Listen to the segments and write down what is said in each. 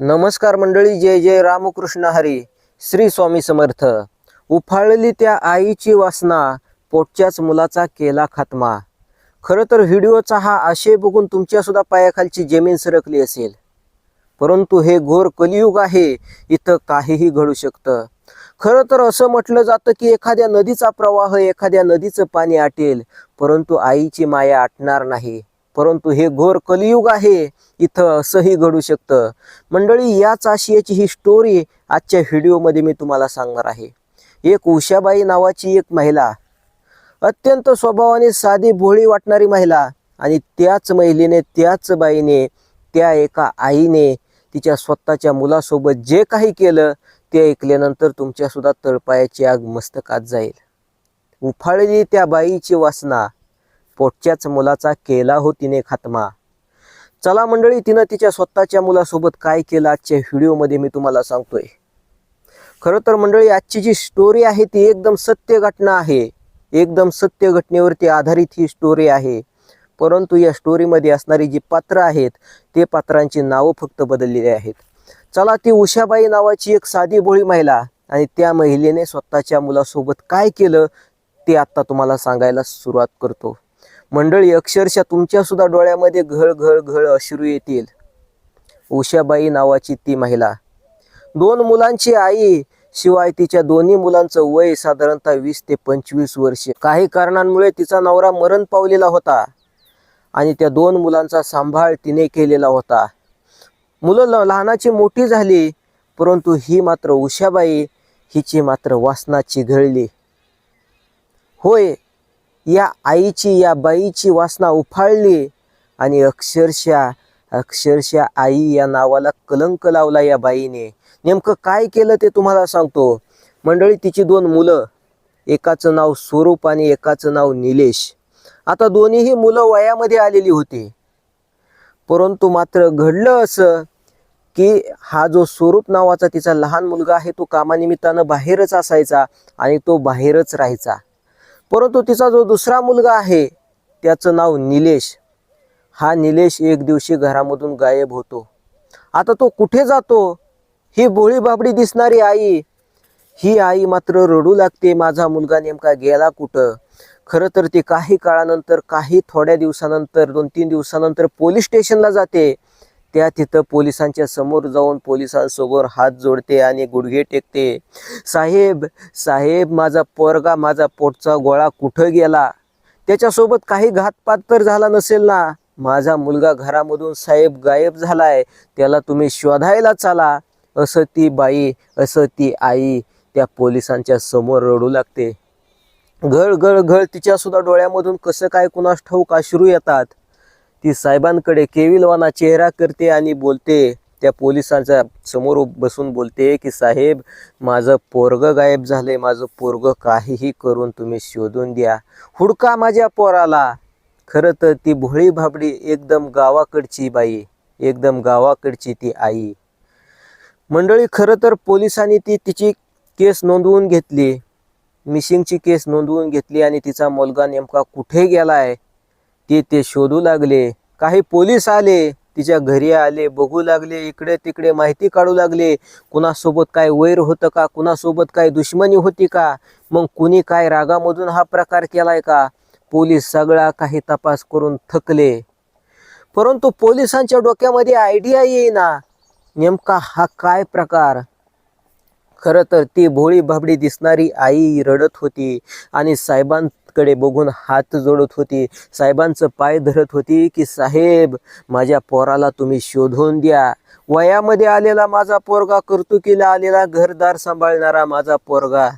नमस्कार मंडळी, जय जय रामकृष्ण हरी. श्री स्वामी समर्थ. उफाळली त्या आईची वासना, पोटच्याच मुलाचा केला खात्मा. खरं तर व्हिडिओचा हा आशय बघून तुमच्या सुद्धा पायाखालची जमीन सरकली असेल, परंतु हे घोर कलियुग आहे. इथं काहीही घडू शकतं. खरं तर असं म्हटलं जातं की एखाद्या नदीचा प्रवाह, एखाद्या नदीचं पाणी आटेल, परंतु आईची माया आटणार नाही. परंतु हे घोर कलियुग आहे, इथं असंही घडू शकतं. मंडळी, याच आशयाची ही स्टोरी आजच्या व्हिडिओमध्ये मी तुम्हाला सांगणार आहे. एक उषाबाई नावाची एक महिला, अत्यंत स्वभावाने साधी भोळी वाटणारी महिला, आणि त्याच महिलेने, त्याच बाईने, त्या एका आईने तिच्या स्वतःच्या मुलासोबत जे काही केलं ते ऐकल्यानंतर तुमच्या सुद्धा तळपायाची आग मस्तकात जाईल. उफाळली त्या बाईची वासना, पोटच्याच मुलाचा केला हो तिने खात्मा. चला मंडळी, तिनं तिच्या स्वतःच्या मुलासोबत काय केलं आजच्या व्हिडिओमध्ये मी तुम्हाला सांगतोय. खरं तर मंडळी, आजची जी स्टोरी आहे ती एकदम सत्य घटना आहे. एकदम सत्य घटनेवरती आधारित ही स्टोरी आहे. परंतु या स्टोरीमध्ये असणारी जी पात्र आहेत, ते पात्रांची नावं फक्त बदललेली आहेत. चला, ती उषाबाई नावाची एक साधी भोळी महिला, आणि त्या महिलेने स्वतःच्या मुलासोबत काय केलं ते आता तुम्हाला सांगायला सुरुवात करतो. मंडळी, अक्षरशः तुमच्या सुद्धा डोळ्यामध्ये घळ घळ घळ अश्रू येतील. उषाबाई नावाची ती महिला, 2 मुलांची आई, शिवाय तिच्या दोन्ही मुलांचं वय साधारणतः 20 ते 25 वर्षे. काही कारणांमुळे तिचा नवरा मरण पावलेला होता आणि त्या 2 मुलांचा सांभाळ तिने केलेला होता. मुलं लहानाची मोठी झाली, परंतु ही मात्र उषाबाई, हिची मात्र वासना चिघळली. होय, या आईची, या बाईची वासना उफाळली आणि अक्षरशः आई या नावाला कलंक लावला या बाईने. नेमकं काय केलं ते तुम्हाला सांगतो. मंडळी, तिची 2 मुलं, एकाचं नाव स्वरूप आणि एकाचं नाव निलेश. आता दोन्हीही मुलं वयामध्ये आलेली होती. परंतु मात्र घडलं असं की हा जो स्वरूप नावाचा तिचा लहान मुलगा आहे, तो कामानिमित्तानं बाहेरच असायचा आणि तो बाहेरच राहायचा. परंतु तिचा जो दुसरा मुलगा आहे, त्याचं नाव निलेश. हा निलेश एक दिवशी घरामधून गायब होतो. आता तो कुठे जातो? ही भोळी बाबडी दिसणारी आई, ही आई मात्र रडू लागते, माझा मुलगा नेमका गेला कुठं. खरं तर ती काही काळानंतर, काही थोड्या दिवसानंतर, 2-3 दिवसानंतर पोलीस स्टेशनला जाते. त्या तिथं पोलिसांच्या समोर जाऊन पोलिसांसमोर हात जोडते आणि गुडघे टेकते. साहेब, साहेब, माझा पोरगा, माझा पोटचा गोळा कुठं गेला? त्याच्यासोबत काही घातपात तर झाला नसेल ना? माझा मुलगा घरामधून साहेब गायब झालाय, त्याला तुम्ही शोधायला चला. असं ती बाई, असं ती आई त्या पोलिसांच्या समोर रडू लागते. घळ घळ घळ तिच्या सुद्धा डोळ्यामधून कसं काय कुणास ठाऊक अश्रू येतात. ती साहेबांकडे केविलवाना चेहरा करते आणि बोलते, त्या पोलिसांच्या समोर बसून बोलते की साहेब, माझं पोरगं गायब झालंय, माझं पोरगं काहीही करून तुम्ही शोधून द्या, हुडका माझ्या पोराला. खरं तर ती भोळी भाबडी, एकदम गावाकडची बाई, एकदम गावाकडची ती आई. मंडळी, खरं तर पोलिसांनी तिची केस नोंदवून घेतली, मिसिंगची केस नोंदवून घेतली आणि तिचा मुलगा नेमका कुठे गेलाय ते शोधू लागले. काही पोलीस आले, तिच्या घरी आले, बघू लागले, इकडे तिकडे माहिती काढू लागले. कुणासोबत काय वैर होतं का? कुणासोबत काय दुश्मनी होती का? मग कुणी काय रागामधून हा प्रकार केलाय का? पोलीस सगळा काही तपास करून थकले. परंतु पोलिसांच्या डोक्यामध्ये आयडिया येईना, नेमका हा काय प्रकार. खरं तर ती भोळी भाबडी दिसणारी आई रडत होती आणि साहेबांकडे बघून हात जोडत होती, साहेबांचं पाय धरत होती की साहेब, माझ्या पोराला तुम्ही शोधून द्या. वयामध्ये आलेला माझा पोरगा, कर्तुकीला आलेला, घरदार सांभाळणारा माझा पोरगा,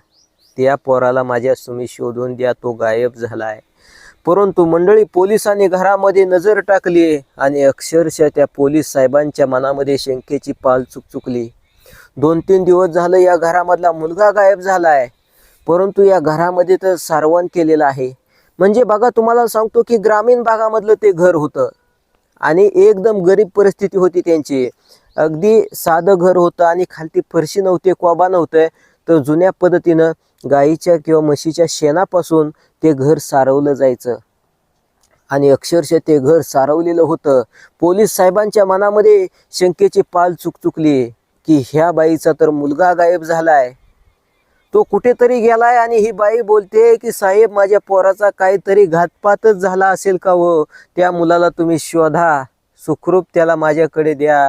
त्या पोराला माझ्या तुम्ही शोधून द्या, तो गायब झालाय. परंतु मंडळी, पोलिसांनी घरामध्ये नजर टाकली आणि अक्षरशः त्या पोलीस साहेबांच्या मनामध्ये शंकेची पाल चुकचुकली. 2-3 दिवस झालं या घरामधला मुलगा गायब झालाय, परंतु या घरामध्ये तर सारवण केलेलं आहे. म्हणजे बघा, तुम्हाला सांगतो की ग्रामीण भागामधलं ते घर होतं आणि एकदम गरीब परिस्थिती होती त्यांची. अगदी साधं घर होतं आणि खालती फरशी नव्हते, कोबा नव्हतं. तर जुन्या पद्धतीनं गाईच्या किंवा म्हशीच्या शेणापासून ते घर सारवलं जायचं. आणि अक्षरशः ते घर सारवलेलं होतं. पोलीस साहेबांच्या मनामध्ये शंकेची पाल चुकचुकली की ह्या बाईचा तर मुलगा गायब झालाय, तो कुठेतरी गेलाय. आणि ही बाई बोलते की साहेब, माझ्या पोराचा काहीतरी घातपातच झाला असेल का हो, त्या मुलाला तुम्ही शोधा, सुखरूप त्याला माझ्याकडे द्या.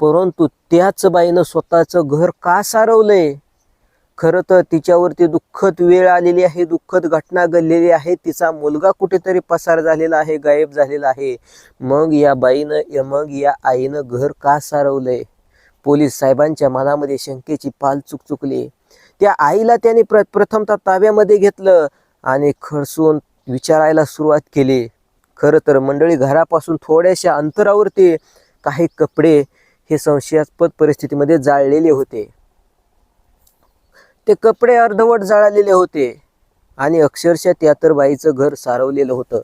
परंतु त्याच बाईनं स्वतःचं घर का सारवलंय? खरं तर तिच्यावरती दुःखद वेळ आलेली आहे, दुःखद घटना घडलेली आहे. तिचा मुलगा कुठेतरी पसार झालेला आहे, गायब झालेला आहे. मग या आईनं घर का सारवलंय? पोलीस साहेबांच्या मनामध्ये शंकेची पाल चुकचुकली. त्या आईला त्याने प्रथमतः ताब्यामध्ये घेतलं आणि खडसून विचारायला सुरुवात केली. खरं तर मंडळी, घरापासून थोड्याशा अंतरावरती काही कपडे हे संशयास्पद परिस्थितीमध्ये जाळलेले होते. ते कपडे अर्धवट जाळलेले होते आणि अक्षरशः त्या तर बाईचं घर सारवलेलं होतं.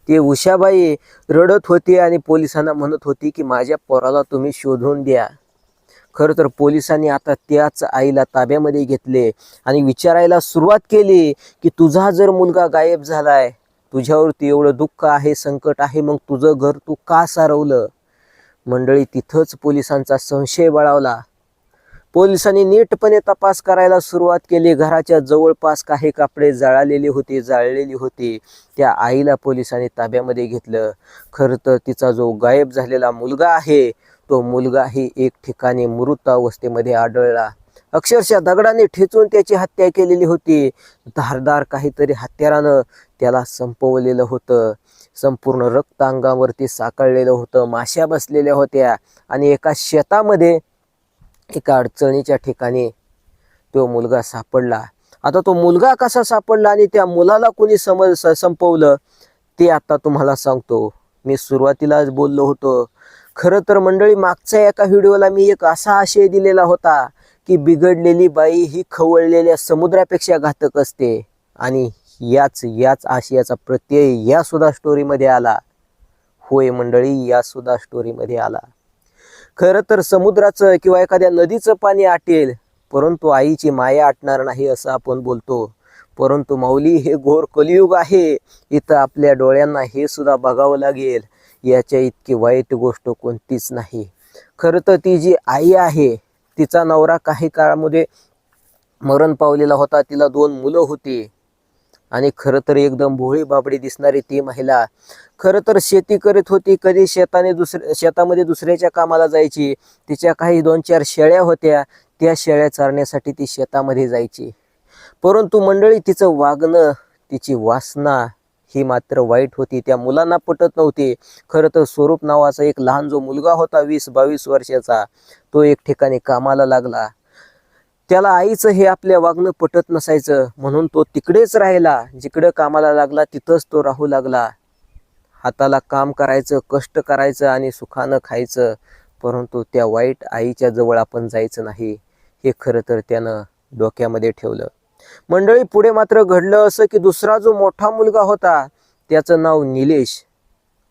ती उषाबाई रडत होती आणि पोलिसांना म्हणत होती की माझ्या पोराला तुम्ही शोधून द्या. खरं तर पोलिसांनी आता त्याच आईला ताब्यामध्ये घेतले आणि विचारायला सुरुवात केली की तुझा जर मुलगा गायब झालाय, तुझ्यावरती एवढं दुःख आहे, संकट आहे, मग तुझं घर तू का सारवलं? मंडळी, तिथंच पोलिसांचा संशय बळावला. पोलिसांनी नीटपणे तपास करायला सुरुवात केली. घराच्या जवळपास काही कपडे जाळलेली होती. त्या आईला पोलिसांनी ताब्यामध्ये घेतलं. खरं तर तिचा जो गायब झालेला मुलगा आहे, तो मुलगाही एक ठिकाणी मृत अवस्थेमध्ये आढळला. अक्षरशः दगडाने ठेचून त्याची हत्या केलेली होती. धारदार काहीतरी हत्यारानं त्याला संपवलेलं होतं. संपूर्ण रक्त अंगावरती साकळलेलं होतं. माश्या बसलेल्या होत्या आणि एका शेतामध्ये एका अडचणीच्या ठिकाणी तो मुलगा सापडला. आता तो मुलगा कसा सापडला आणि त्या मुलाला कोणी संपवलं ते आता तुम्हाला सांगतो. मी सुरुवातीलाच बोललो होतो. खरं तर मंडळी, मागच्या एका व्हिडिओला मी एक असा आशय दिलेला होता की बिघडलेली बाई ही खवळलेल्या समुद्रापेक्षा घातक असते. आणि याच आशयाचा प्रत्यय या सुद्धा स्टोरीमध्ये आला. होय मंडळी, या सुद्धा स्टोरीमध्ये आला. खरं तर समुद्राचं किंवा एखाद्या नदीचं पाणी आटेल, परंतु आईची माया आटणार नाही असं आपण बोलतो. परंतु माऊली, हे घोर कलियुग आहे. इथं आपल्या डोळ्यांना हे सुद्धा बघावं लागेल. याच्या इतकी वाईट गोष्ट कोणतीच नाही. खरं तर ती जी आई आहे, तिचा नवरा काही काळामध्ये मरण पावलेला होता. तिला 2 मुलं होती आणि खरं तर एकदम भोळी बाबडी दिसणारी ती महिला खरं तर शेती करीत होती. कधी शेतामध्ये दुसऱ्याच्या कामाला जायची. तिच्या काही 2-4 शेळ्या होत्या. त्या शेळ्या चारण्यासाठी ती शेतामध्ये जायची. परंतु मंडळी, तिचं वागणं, तिची वासना ही मात्र वाईट होती. त्या मुलांना पटत नव्हती. खरं तर स्वरूप नावाचा एक लहान जो मुलगा होता 20-22 वर्षाचा, तो एक ठिकाणी कामाला लागला. त्याला आईचं हे आपल्या वागणं पटत नसायचं, म्हणून तो तिकडेच राहिला. जिकडं कामाला लागला तिथंच तो राहू लागला. हाताला काम करायचं, कष्ट करायचं आणि सुखानं खायचं. परंतु त्या वाईट आईच्या जवळ आपण जायचं नाही, हे खरं तर त्यानं डोक्यामध्ये ठेवलं. मंडळी, पुढे मात्र घडलं असं की दुसरा जो मोठा मुलगा होता, त्याचं नाव निलेश.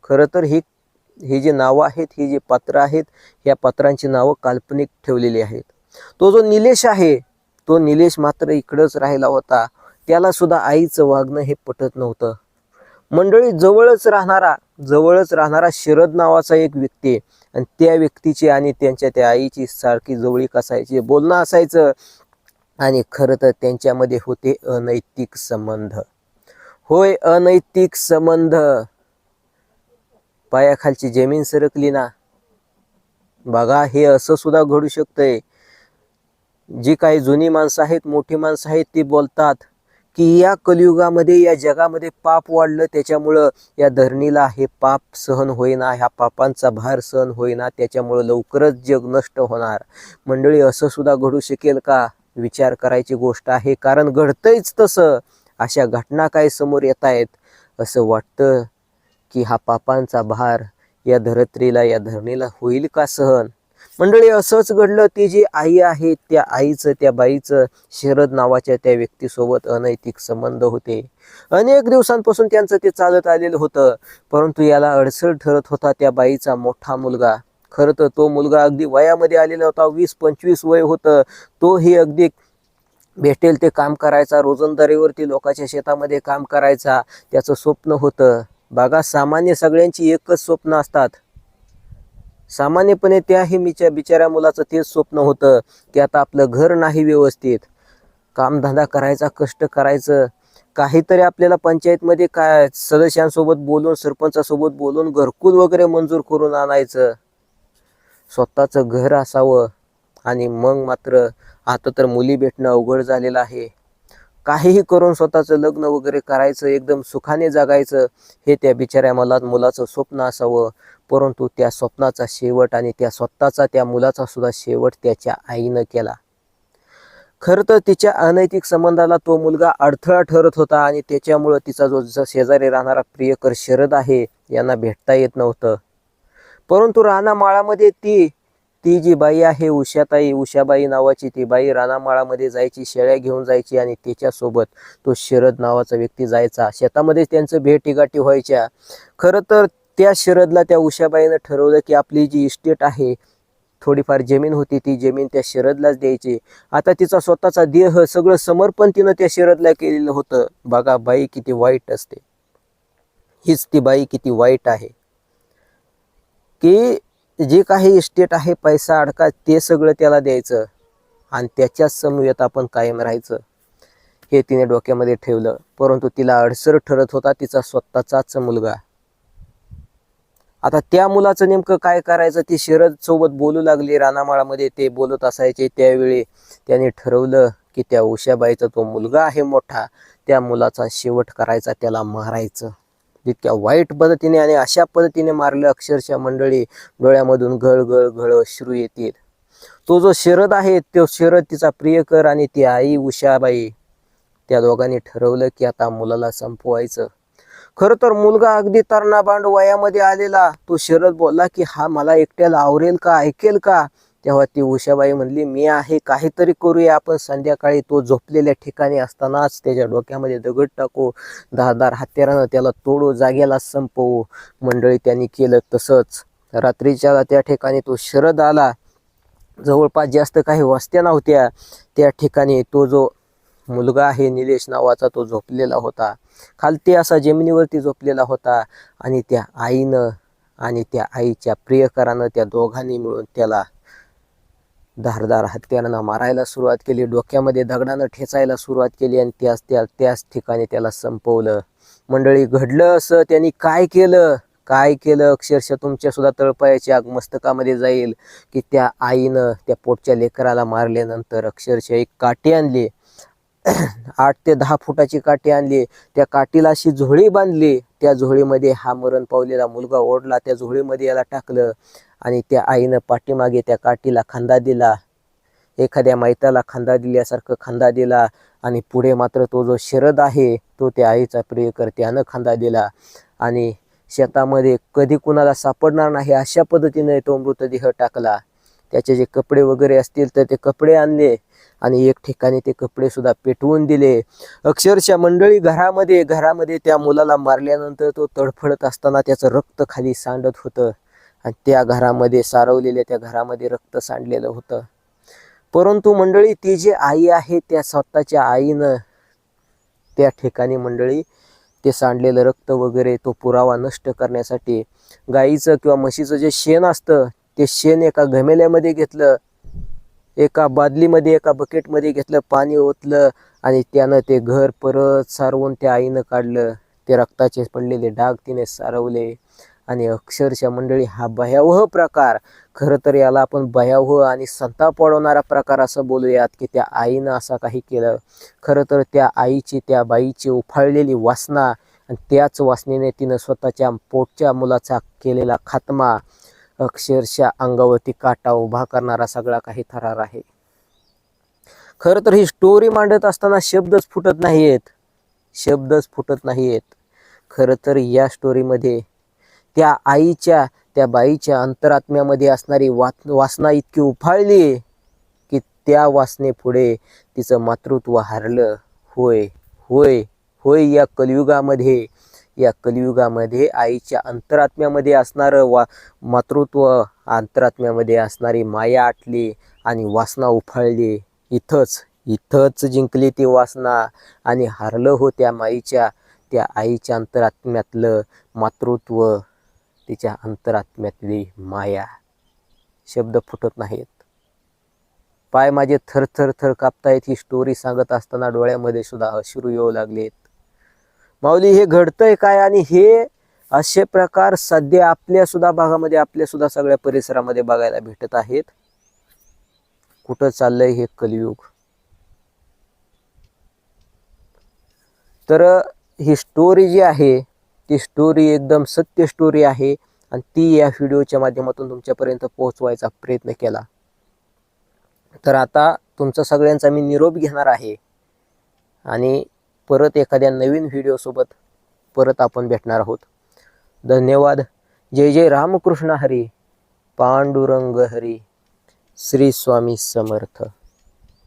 खरं तर ही जी नावं आहेत, ही जी पात्र आहेत, ह्या पात्रांची नावं काल्पनिक ठेवलेली आहेत. तो जो निलेश आहे, तो निलेश मात्र इकडंच राहिला होता. त्याला सुद्धा आईचं वागणं हे पटत नव्हतं. मंडळी, जवळच राहणारा शरद नावाचा एक व्यक्ती, आणि त्या व्यक्तीची आणि त्यांच्या त्या आईची सारखी जवळीक असायची, बोलणं असायचं. आणि खरं तर त्यांच्यामध्ये होते अनैतिक संबंध. होय, अनैतिक संबंध. पायाखालची जमीन सरकली ना. बघा, हे असं सुद्धा घडू शकतंय. जी काही जुनी माणसं आहेत, मोठी माणसं आहेत, ती बोलतात की या कलियुगामध्ये, या जगामध्ये पाप वाढलं, त्याच्यामुळं या धरणीला हे पाप सहन होईना, ह्या पापांचा भार सहन होईना, त्याच्यामुळं लवकरच जग नष्ट होणार. मंडळी, असं सुद्धा घडू शकेल का? विचार करायची गोष्ट आहे. कारण घडतंयच तसं. अशा घटना काय समोर येत आहेत. असं वाटतं की हा पापांचा भार या धरत्रीला, या धरणीला होईल का सहन? मंडळी, असंच घडलं. ती जी आई आहे, त्या आईचं, त्या बाईचं शरद नावाच्या त्या व्यक्तीसोबत अनैतिक संबंध होते. अनेक दिवसांपासून त्यांचं ते चालत आलेलं होतं. परंतु याला अडसर ठरत होता त्या बाईचा मोठा मुलगा. खरं तर तो मुलगा अगदी वयामध्ये आलेला होता. 20-25 वय होतं. तोही अगदी भेटेल ते काम करायचा, रोजंदारीवरती लोकांच्या शेतामध्ये काम करायचा, त्याचं स्वप्न होतं. बघा, सामान्य सगळ्यांची एकच स्वप्न असतात. सामान्यपणे त्याही बिचाऱ्या मुलाचं तेच स्वप्न होतं की आता आपलं घर नाही व्यवस्थित, कामधंदा करायचा, कष्ट करायचं, काहीतरी आपल्याला पंचायतमध्ये काय सदस्यांसोबत बोलून, सरपंचासोबत बोलून घरकुल वगैरे मंजूर करून आणायचं, स्वतःचं घर असावं. आणि मग मात्र आता तर मुली भेटणं अवघड झालेलं आहे. काहीही करून स्वतःचं लग्न वगैरे करायचं, एकदम सुखाने जगायचं, हे त्या बिचाऱ्या मुलाचं स्वप्न असावं. परंतु त्या स्वप्नाचा शेवट आणि त्या स्वतःचा त्या मुलाचा सुद्धा शेवट त्याच्या आईनं केला. खरं तर तिच्या अनैतिक संबंधाला तो मुलगा अडथळा ठरत होता आणि त्याच्यामुळं तिचा जो शेजारी राहणारा प्रियकर शरद आहे यांना भेटता येत नव्हतं. परंतु रानामाळामध्ये ती जी बाई आहे, उषाबाई नावाची ती बाई रानामाळामध्ये जायची, शेळ्या घेऊन जायची आणि त्याच्यासोबत तो शरद नावाचा व्यक्ती जायचा. शेतामध्ये त्यांचं भेटीगाठी व्हायच्या. खरं तर त्या शरदला त्या उषाबाईनं ठरवलं की आपली जी इस्टेट आहे, थोडीफार जमीन होती, ती जमीन त्या शरदलाच द्यायची. आता तिचा स्वतःचा देह, सगळं समर्पण तिनं त्या शरदला केलेलं होतं. बघा बाई किती वाईट असते, हीच ती बाई किती वाईट आहे की जे काही इस्टेट आहे, पैसा अडका, ते सगळं त्याला द्यायचं आणि त्याच्याच समवेत आपण कायम राहायचं, हे तिने डोक्यामध्ये ठेवलं. परंतु तिला अडसर ठरत होता तिचा स्वतःचाच मुलगा. आता त्या मुलाचं नेमकं काय करायचं, ती शरद सोबत बोलू लागली. रानामाळामध्ये ते बोलत असायचे त्यावेळी त्याने ठरवलं की त्या उषाबाईचा तो मुलगा आहे मोठा, त्या मुलाचा शेवट करायचा, त्याला मारायचं. इतक्या वाईट पद्धतीने आणि अशा पद्धतीने मारलं, अक्षरशः मंडळी डोळ्यामधून गळ गळ गळ अश्रू येतील. तो जो शरद आहे, तो शरद, तिचा प्रियकर आणि ती आई उषाबाई, त्या दोघांनी ठरवलं की आता मुलाला संपवायचं. खरं तर मुलगा अगदी तरुणाबांड वयामध्ये आलेला. तो शरद बोलला की हा मला एकट्याला आवरेल का, ऐकेल का? तेव्हा ती उषाबाई म्हणली, मी आहे, काहीतरी करूया आपण. संध्याकाळी तो झोपलेल्या ठिकाणी असतानाच त्याच्या डोक्यामध्ये दगड टाकू, धारदार हत्यारानं त्याला तोडू, जागेला संपवू. मंडळी त्यांनी केलं तसंच. रात्रीच्या त्या ठिकाणी तो शरद आला. जवळपास जास्त काही वस्त्या नव्हत्या. त्या ठिकाणी तो जो मुलगा आहे निलेश नावाचा, तो झोपलेला होता. खालती असा जमिनीवरती झोपलेला होता आणि त्या आईनं आणि त्या आईच्या प्रियकरानं, त्या दोघांनी मिळून त्याला धारदार हत्यारानं मारायला सुरुवात केली, डोक्यामध्ये दगडानं ठेचायला सुरुवात केली आणि त्याच ठिकाणी त्याला संपवलं. मंडळी, घडलं असं त्यांनी काय केलं अक्षरशः तुमच्या सुद्धा तळपायाची आग मस्तकामध्ये जाईल की त्या आईनं त्या पोटच्या लेकराला मारल्यानंतर अक्षरशः एक काठी आणली, 8 ते 10 फुटाची काठी आणली. त्या काठीला अशी झोळी बांधली. त्या झोळीमध्ये हा मरण पावलेला मुलगा ओढला, त्या झोळीमध्ये याला टाकलं आणि त्या आईनं पाठीमागे त्या काठीला खांदा दिला, एखाद्या मैताला खांदा दिल्यासारखं खांदा दिला. आणि पुढे मात्र तो जो शरद आहे, तो त्या आईचा प्रियकर, त्यानं खांदा दिला आणि शेतामध्ये कधी कुणाला सापडणार नाही अशा पद्धतीने तो मृतदेह टाकला. त्याचे जे कपडे वगैरे असतील तर ते कपडे आणले आणि एक ठिकाणी ते कपडे सुद्धा पेटवून दिले. अक्षरशः मंडळी, घरामध्ये त्या मुलाला मारल्यानंतर तो तडफडत असताना त्याचं रक्त खाली सांडत होतं आणि त्या घरामध्ये सारवलेल्या त्या घरामध्ये रक्त सांडलेलं होतं. परंतु मंडळी, ती जी आई आहे, त्या स्वतःच्या आईनं त्या ठिकाणी मंडळी ते सांडलेलं रक्त वगैरे तो पुरावा नष्ट करण्यासाठी गाईचं किंवा म्हशीचं जे शेण असतं, ते शेण एका घमेल्यामध्ये घेतलं, एका बादलीमध्ये, एका बकेटमध्ये घेतलं, पाणी ओतलं आणि त्यानं ते घर परत सारवून त्या आईनं काढलं. ते रक्ताचे पडलेले डाग तिने सारवले आणि अक्षरशः मंडळी, हा भयावह प्रकार, खरं तर याला आपण भयावह आणि संताप वाढवणारा प्रकार असं बोलूयात की त्या आईनं असं काही केलं. खरं तर त्या आईची, त्या बाईची उफाळलेली वासना आणि त्याच वासनेने तिनं स्वतःच्या पोटच्या मुलाचा केलेला खात्मा, अक्षरशः अंगावरती काटा उभा करणारा सगळा काही थरार आहे. खरं तर ही स्टोरी मांडत असताना शब्दच फुटत नाहीयेत. खरं तर या स्टोरीमध्ये त्या आईच्या, त्या बाईच्या अंतरात्म्यामध्ये असणारी वासना इतकी उफाळली की त्या वासनेपुढे तिचं मातृत्व हारलं. होय, या कलियुगामध्ये आईच्या अंतरात्म्यामध्ये असणारं मातृत्व, अंतरात्म्यामध्ये असणारी माया आटली आणि वासना उफाळली. इथंच जिंकली ती वासना आणि हारलं हो त्या माईच्या त्या आईच्या अंतरात्म्यातलं मातृत्व, तिच्या अंतरात्म्यातली माया शब्द फुटत नाहीत. पाय माझे थर थर थर कापतायत. ही स्टोरी सांगत असताना डोळ्यामध्ये सुद्धा अश्रू येऊ लागलेत. माऊली, हे घडतंय काय? आणि हे असे प्रकार सध्या आपल्या सुद्धा भागामध्ये, आपल्या सुद्धा सगळ्या परिसरामध्ये बघायला भेटत आहेत. कुठं चाललंय हे कलियुग? तर ही स्टोरी जी आहे ती स्टोरी एकदम सत्य स्टोरी आहे आणि ती या व्हिडिओच्या माध्यमातून तुमच्यापर्यंत पोहोचवायचा प्रयत्न केला. तर आता तुमचा सगळ्यांचा मी निरोप घेणार आहे आणि परत एखाद्या नवीन व्हिडिओसोबत परत आपण भेटणार आहोत. धन्यवाद. जय जय रामकृष्ण हरी. पांडुरंग हरी. श्री स्वामी समर्थ.